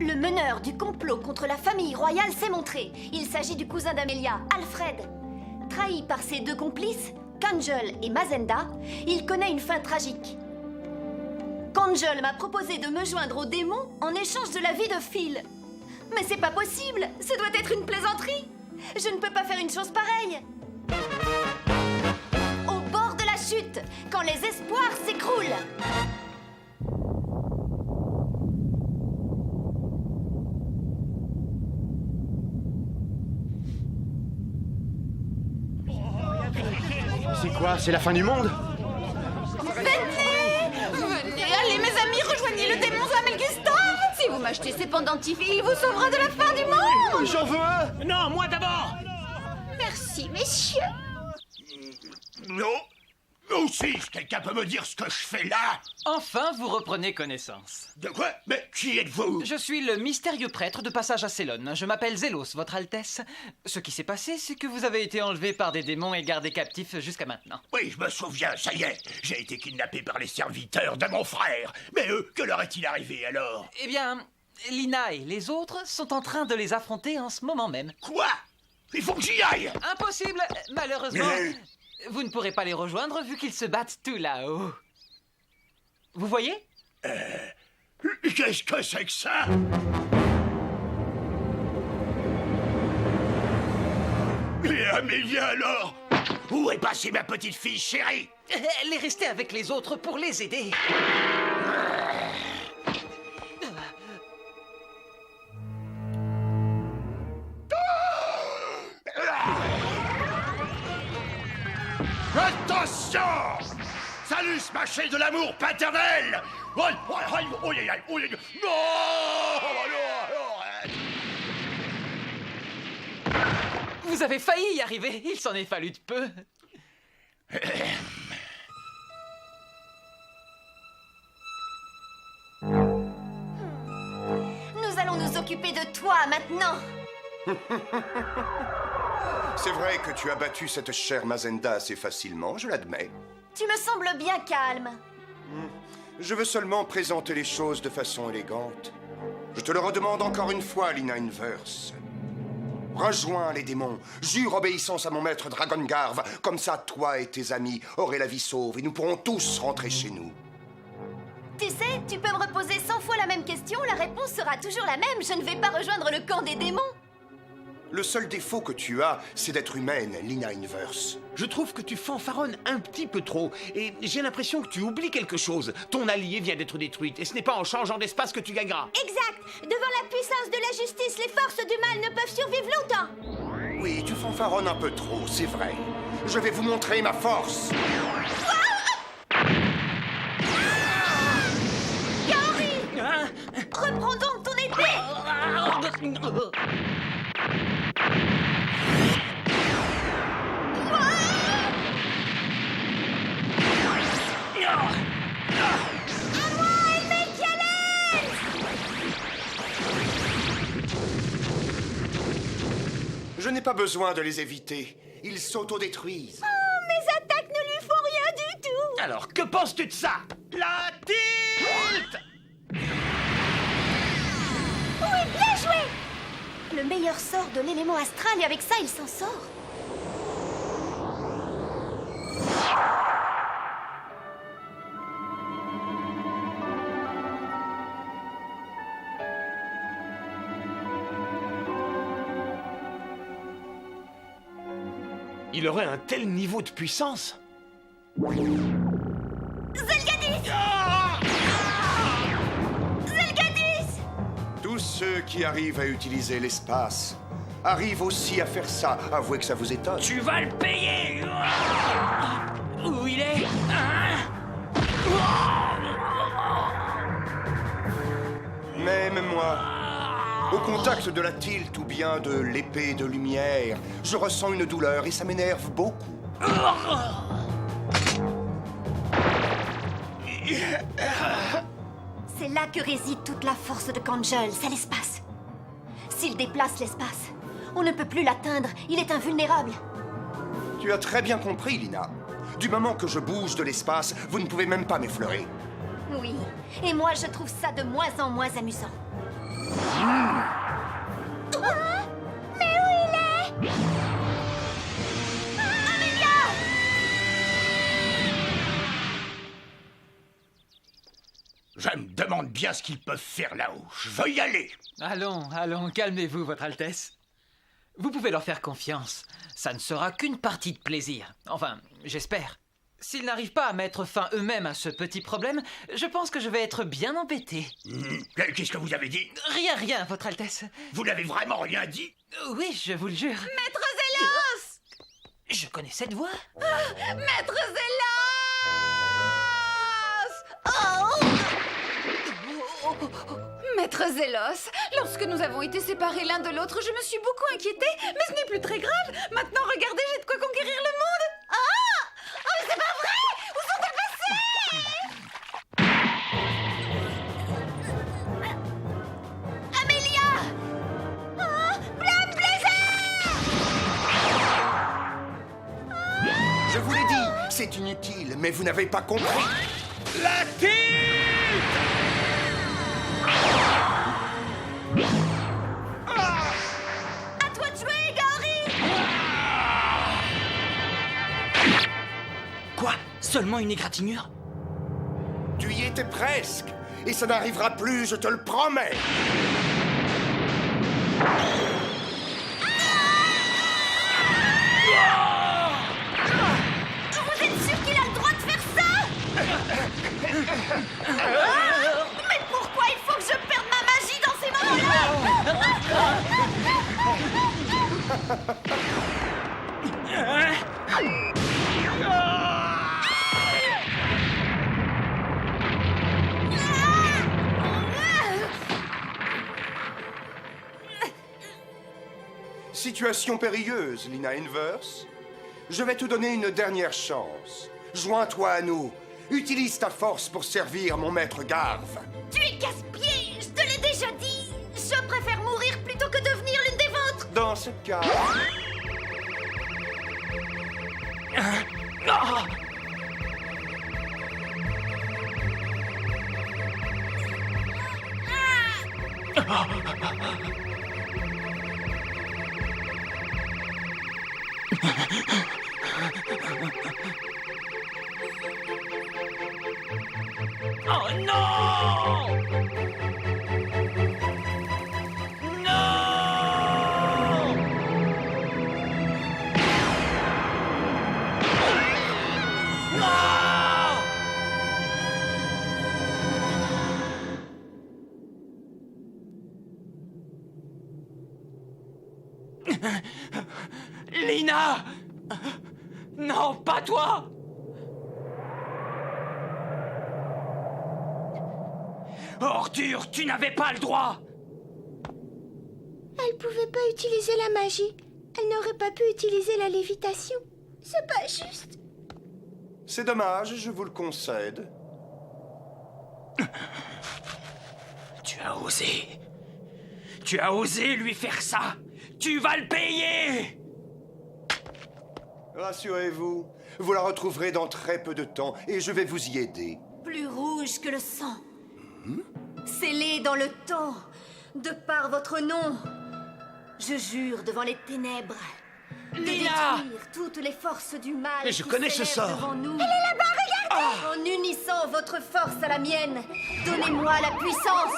Le meneur du complot contre la famille royale s'est montré. Il s'agit du cousin d'Amelia, Alfred. Trahi par ses deux complices, Kangel et Mazenda, il connaît une fin tragique. Kangel m'a proposé de me joindre aux démons en échange de la vie de Phil. Mais c'est pas possible, ce doit être une plaisanterie. Je ne peux pas faire une chose pareille. Au bord de la chute, quand les espoirs s'écroulent. C'est quoi? C'est la fin du monde? Venez, allez mes amis, rejoignez le démon Zamelgusta. Si vous m'achetez ces pendentifs, il vous sauvera de la fin du monde. J'en veux un! Non, moi d'abord! Merci, messieurs. Non. Aussi, quelqu'un peut me dire ce que je fais là? Enfin, vous reprenez connaissance. De quoi? Mais qui êtes-vous? Je suis le mystérieux prêtre de passage à Célone. Je m'appelle Zélos, votre Altesse. Ce qui s'est passé, c'est que vous avez été enlevé par des démons et gardé captif jusqu'à maintenant. Oui, je me souviens, ça y est. J'ai été kidnappé par les serviteurs de mon frère. Mais eux, que leur est-il arrivé alors? Eh bien, Lina et les autres sont en train de les affronter en ce moment même. Quoi? Il faut que j'y aille! Impossible! Malheureusement, vous ne pourrez pas les rejoindre vu qu'ils se battent tout là-haut. Vous voyez? Qu'est-ce que c'est que ça? Et Amélia alors? Où est passée ma petite fille chérie? Elle est restée avec les autres pour les aider. Attention! Salut, mâché de l'amour paternel! Oh, oh, oh, oh, oh, non! Vous avez failli y arriver, il s'en est fallu de peu. Nous allons nous occuper de toi maintenant. C'est vrai que tu as battu cette chère Mazenda assez facilement, je l'admets. Tu me sembles bien calme. Je veux seulement présenter les choses de façon élégante. Je te le redemande encore une fois, Lina Inverse. Rejoins les démons, jure obéissance à mon maître Dragongarve, comme ça toi et tes amis aurez la vie sauve et nous pourrons tous rentrer chez nous. Tu sais, tu peux me reposer 100 fois la même question, la réponse sera toujours la même. Je ne vais pas rejoindre le camp des démons. Le seul défaut que tu as, c'est d'être humaine, Lina Inverse. Je trouve que tu fanfaronnes un petit peu trop, et j'ai l'impression que tu oublies quelque chose. Ton allié vient d'être détruite, et ce n'est pas en changeant d'espace que tu gagneras. Exact. Devant la puissance de la justice, les forces du mal ne peuvent survivre longtemps. Oui, tu fanfaronnes un peu trop, c'est vrai. Je vais vous montrer ma force. Kaori, reprends donc ton épée. Je n'ai pas besoin de les éviter. Ils s'autodétruisent. Mes attaques ne lui font rien du tout. Alors, que penses-tu de ça? La tilt! Oui, bien joué. Le meilleur sort de l'élément astral et avec ça, il s'en sort. Il aurait un tel niveau de puissance. Zelgadis! Zelgadis! Tous ceux qui arrivent à utiliser l'espace arrivent aussi à faire ça. Avouez que ça vous étonne. Tu vas le payer! Où il est? Même moi, au contact de la tilt ou bien de l'épée de lumière, je ressens une douleur et ça m'énerve beaucoup. C'est là que réside toute la force de Kangel, c'est l'espace. S'il déplace l'espace, on ne peut plus l'atteindre, il est invulnérable. Tu as très bien compris, Lina. Du moment que je bouge de l'espace, vous ne pouvez même pas m'effleurer. Oui, et moi je trouve ça de moins en moins amusant. Mais où il est? Je me demande bien ce qu'ils peuvent faire là-haut. Je veux y aller. Allons, allons, calmez-vous, Votre Altesse. Vous pouvez leur faire confiance. Ça ne sera qu'une partie de plaisir. Enfin, j'espère. S'ils n'arrivent pas à mettre fin eux-mêmes à ce petit problème, je pense que je vais être bien embêté. Qu'est-ce que vous avez dit? Rien, rien, Votre Altesse. Vous n'avez vraiment rien dit? Oui, je vous le jure. Maître Zélos! Je connais cette voix. Maître Zélos! Oh! Maître Zélos, lorsque nous avons été séparés l'un de l'autre, je me suis beaucoup inquiétée, mais ce n'est plus très grave. Maintenant, regardez, j'ai de quoi conquérir le monde. Ah! Oh, mais c'est pas vrai! Où sont-elles passées? Amélia! Oh, Blâme Blazer! Je vous l'ai dit, c'est inutile, mais vous n'avez pas compris. La tire! À toi de jouer, Gaori! Quoi? Seulement une égratignure? Tu y étais presque, et ça n'arrivera plus, je te le promets. Vous êtes sûr qu'il a le droit de faire ça? Mais pourquoi il faut que je perde ma magie dans ces moments-là? Situation périlleuse, Lina Inverse. Je vais te donner une dernière chance. Joins-toi à nous. Utilise ta force pour servir mon maître Garve. Tu es casse-pied, je te l'ai déjà dit. Je préfère mourir plutôt que devenir l'une des vôtres. Dans ce cas... Oh non! Non! Non! Lina! Non, pas toi! Ordure, tu n'avais pas le droit! Elle pouvait pas utiliser la magie. Elle n'aurait pas pu utiliser la lévitation. C'est pas juste. C'est dommage, je vous le concède. Tu as osé. Tu as osé lui faire ça. Tu vas le payer! Rassurez-vous, vous la retrouverez dans très peu de temps et je vais vous y aider. Plus rouge que le sang. Scellé dans le temps, de par votre nom. Je jure devant les ténèbres de Lina! détruire toutes les forces du mal. Mais je qui connais ce s'élèvent sort. devant nous. Elle est là-bas, regardez! En unissant votre force à la mienne, donnez-moi la puissance.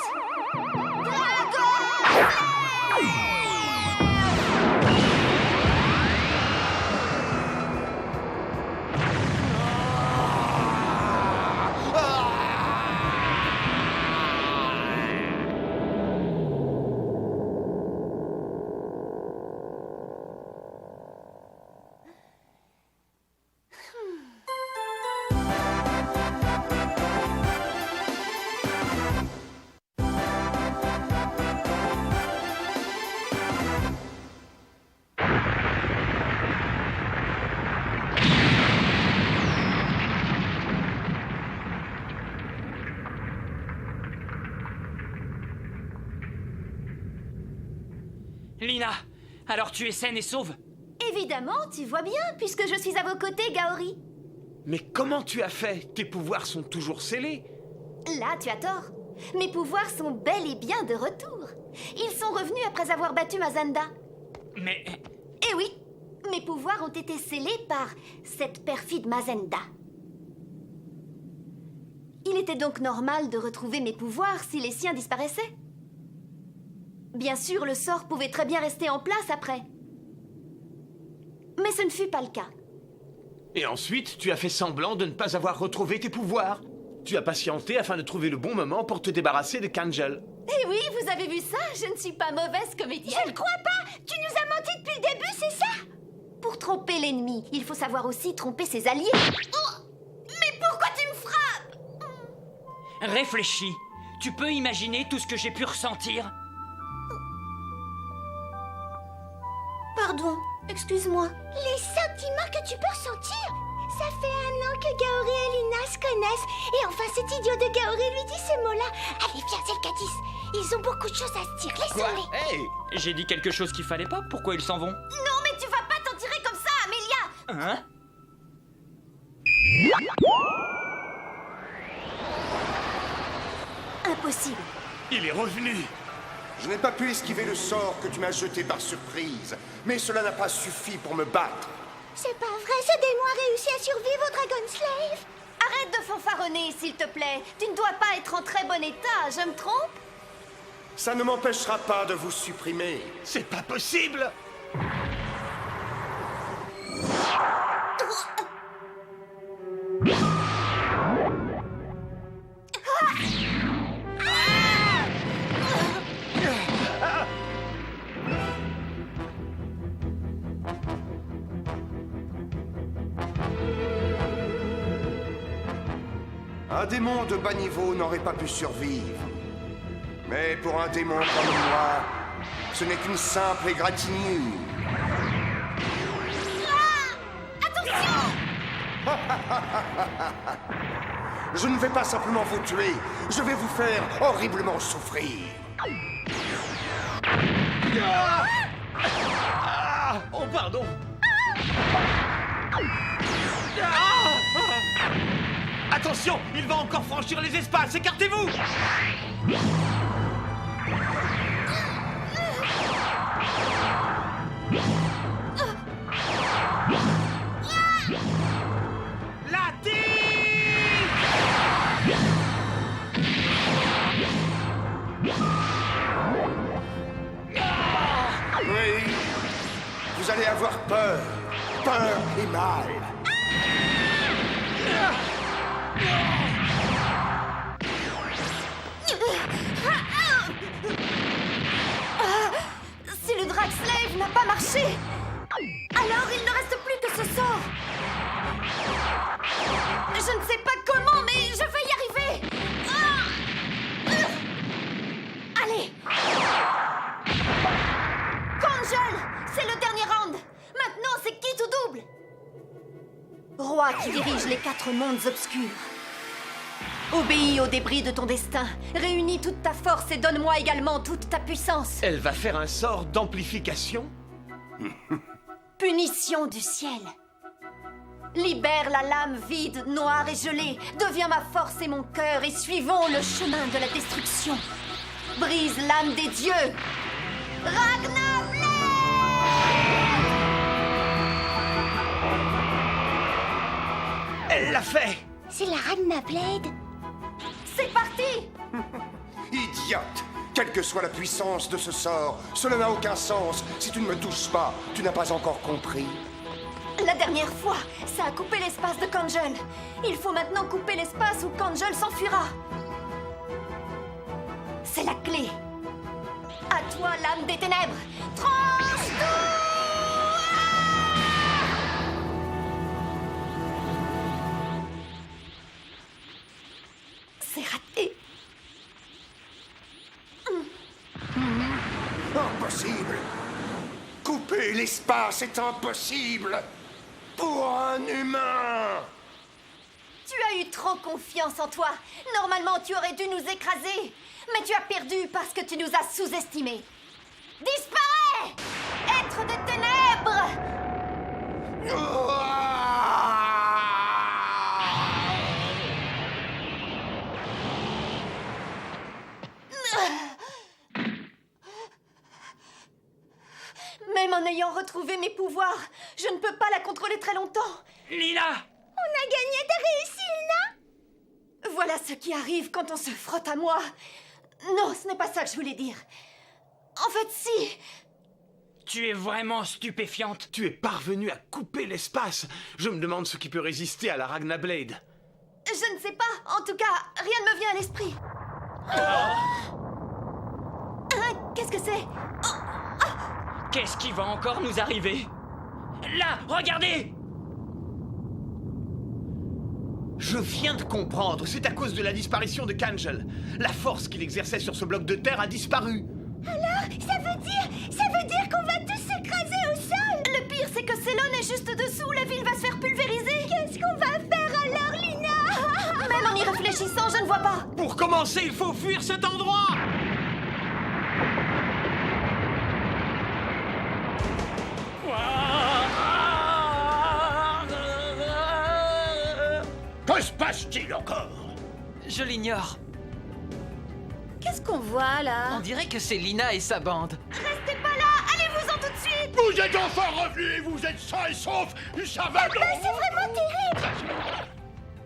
Lina, alors tu es saine et sauve? Évidemment, tu vois bien, puisque je suis à vos côtés, Gaori. Mais comment tu as fait? Tes pouvoirs sont toujours scellés. Là, tu as tort. Mes pouvoirs sont bel et bien de retour. Ils sont revenus après avoir battu Mazenda. Mais... Eh oui, mes pouvoirs ont été scellés par cette perfide Mazenda. Il était donc normal de retrouver mes pouvoirs si les siens disparaissaient. Bien sûr, le sort pouvait très bien rester en place après. Mais ce ne fut pas le cas. Et ensuite, tu as fait semblant de ne pas avoir retrouvé tes pouvoirs. Tu as patienté afin de trouver le bon moment pour te débarrasser de Kangel. Eh oui, vous avez vu ça? Je ne suis pas mauvaise comédienne. Je ne crois pas. Tu nous as menti depuis le début, c'est ça? Pour tromper l'ennemi, il faut savoir aussi tromper ses alliés. Oh, mais pourquoi tu me frappes? Réfléchis. Tu peux imaginer tout ce que j'ai pu ressentir? Pardon, excuse-moi. Les sentiments que tu peux ressentir? Ça fait 1 an que Gaori et Lina se connaissent. Et enfin, cet idiot de Gaori lui dit ces mots-là. Allez, viens, Zelkadis. Ils ont beaucoup de choses à se dire. Laissons-les. Hey, j'ai dit quelque chose qu'il fallait pas. Pourquoi ils s'en vont? Non, mais tu vas pas t'en tirer comme ça, Amélia. Hein? Impossible. Il est revenu. Je n'ai pas pu esquiver le sort que tu m'as jeté par surprise, mais cela n'a pas suffi pour me battre. C'est pas vrai, ce démon a réussi à survivre au Dragon Slave. Arrête de fanfaronner, s'il te plaît. Tu ne dois pas être en très bon état, je me trompe? Ça ne m'empêchera pas de vous supprimer. C'est pas possible. Un démon de bas niveau n'aurait pas pu survivre. Mais pour un démon comme moi, ce n'est qu'une simple égratignure. Je ne vais pas simplement vous tuer, je vais vous faire horriblement souffrir. Oh, pardon. Attention, il va encore franchir les espaces. Écartez-vous. La Oui, vous allez avoir peur. Peur et mal. Si le Drag Slave n'a pas marché, alors il ne reste plus que ce sort. Je ne sais pas comment, mais je vais y arriver. Allez. Kangel, c'est le dernier round. Maintenant, c'est quitte ou double. Roi qui dirige les 4 mondes obscurs. Obéis aux débris de ton destin. Réunis toute ta force et donne-moi également toute ta puissance. Elle va faire un sort d'amplification? Punition du ciel. Libère la lame vide, noire et gelée. Deviens ma force et mon cœur et suivons le chemin de la destruction. Brise l'âme des dieux. Ragnar Blade! Elle l'a fait! C'est la Ragna Blade. C'est parti! Idiote! Quelle que soit la puissance de ce sort, cela n'a aucun sens. Si tu ne me touches pas, tu n'as pas encore compris. La dernière fois, ça a coupé l'espace de Kangel. Il faut maintenant couper l'espace où Kangel s'enfuira. C'est la clé. À toi, l'âme des ténèbres. Tranche tout! C'est raté. Impossible! Couper l'espace est impossible! Pour un humain! Tu as eu trop confiance en toi. Normalement, tu aurais dû nous écraser. Mais tu as perdu parce que tu nous as sous-estimés. Disparais! Être des ténèbres! Même en ayant retrouvé mes pouvoirs, je ne peux pas la contrôler très longtemps. Lina! On a gagné, t'as réussi, Lina? Voilà ce qui arrive quand on se frotte à moi. Non, ce n'est pas ça que je voulais dire. En fait, si. Tu es vraiment stupéfiante. Tu es parvenu à couper l'espace. Je me demande ce qui peut résister à la Ragna Blade. Je ne sais pas. En tout cas, rien ne me vient à l'esprit. Qu'est-ce que c'est? Qu'est-ce qui va encore nous arriver? Là, regardez! Je viens de comprendre, c'est à cause de la disparition de Kangel. La force qu'il exerçait sur ce bloc de terre a disparu. Alors, ça veut dire qu'on va tous s'écraser au sol. Le pire, c'est que Célone est juste dessous. La ville va se faire pulvériser. Qu'est-ce qu'on va faire alors, Lina? Même en y réfléchissant, je ne vois pas. Pour commencer, il faut fuir cet endroit. Que se passe-t-il encore? Je l'ignore. Qu'est-ce qu'on voit là? On dirait que c'est Lina et sa bande. Restez pas là. Allez-vous-en tout de suite. Vous êtes enfin revenus et vous êtes sains et saufs. Ça va, non? C'est vraiment terrible.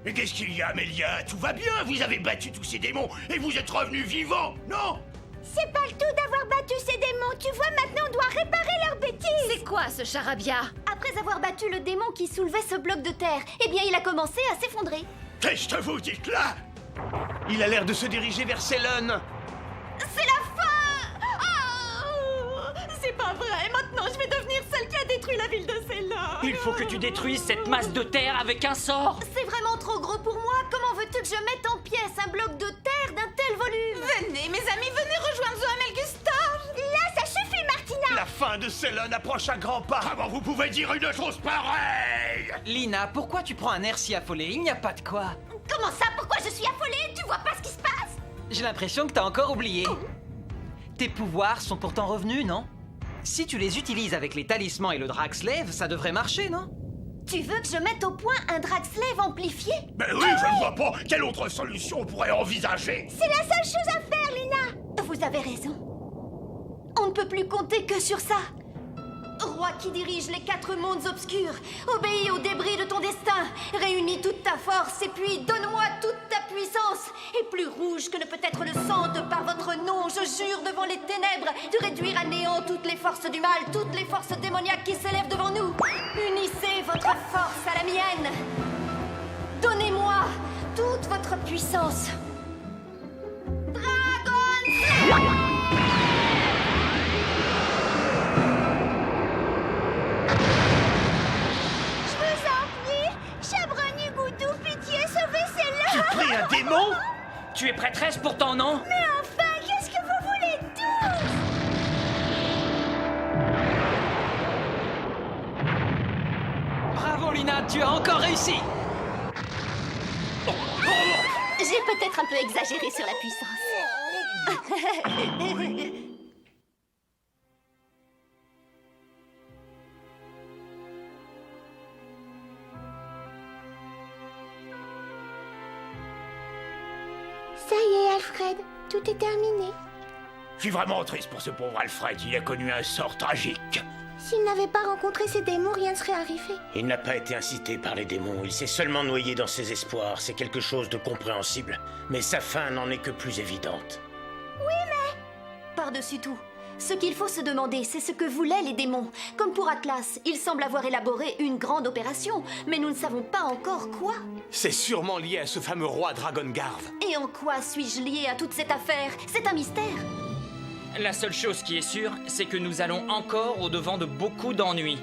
Mais qu'est-ce qu'il y a, Amélia? Tout va bien, vous avez battu tous ces démons et vous êtes revenus vivants, non? C'est pas le tout d'avoir battu ces démons. Tu vois, maintenant on doit réparer leurs bêtises. C'est quoi ce charabia? Après avoir battu le démon qui soulevait ce bloc de terre, eh bien, il a commencé à s'effondrer. Qu'est-ce que vous dites là? Il a l'air de se diriger vers Célone. C'est la fin! C'est pas vrai. Maintenant, je vais devenir celle qui a détruit la ville de Célone. Il faut que tu détruises cette masse de terre avec un sort. C'est vraiment trop gros pour moi. Comment veux-tu que je mette en pièces un bloc de terre d'un tel volume? Venez, mes amis, venez rejoindre Zoamel Gustave. Là, ça suffit, Martina. La fin de Célone approche à grands pas. Comment vous pouvez dire une chose pareille? Lina, pourquoi tu prends un air si affolé? Il n'y a pas de quoi. Comment ça? Pourquoi je suis affolée? Tu vois pas ce qui se passe? J'ai l'impression que t'as encore oublié. Tes pouvoirs sont pourtant revenus, non? Si tu les utilises avec les talismans et le Dragslave, ça devrait marcher, non? Tu veux que je mette au point un Dragslave amplifié? Mais oui, je ne vois pas quelle autre solution on pourrait envisager. C'est la seule chose à faire, Lina. Vous avez raison. On ne peut plus compter que sur ça. Roi qui dirige les 4 mondes obscurs, obéis aux débris de ton destin, réunis toute ta force et puis donne-moi toute ta puissance. Et plus rouge que ne peut être le sang de par votre nom, je jure devant les ténèbres de réduire à néant toutes les forces du mal, toutes les forces démoniaques qui s'élèvent devant nous. Unissez votre force à la mienne. Donnez-moi toute votre puissance. Dragon! Pris un démon? Tu es prêtresse pourtant, non? Mais enfin, qu'est-ce que vous voulez tous? Bravo, Lina, tu as encore réussi. J'ai peut-être un peu exagéré sur la puissance. Ça y est, Alfred, tout est terminé. Je suis vraiment triste pour ce pauvre Alfred, il a connu un sort tragique. S'il n'avait pas rencontré ces démons, rien ne serait arrivé. Il n'a pas été incité par les démons, il s'est seulement noyé dans ses espoirs, c'est quelque chose de compréhensible. Mais sa fin n'en est que plus évidente. Par-dessus tout, ce qu'il faut se demander, c'est ce que voulaient les démons. Comme pour Atlas, il semble avoir élaboré une grande opération, mais nous ne savons pas encore quoi. C'est sûrement lié à ce fameux roi Dragongarve. Et en quoi suis-je liée à toute cette affaire? C'est un mystère. La seule chose qui est sûre, c'est que nous allons encore au-devant de beaucoup d'ennuis.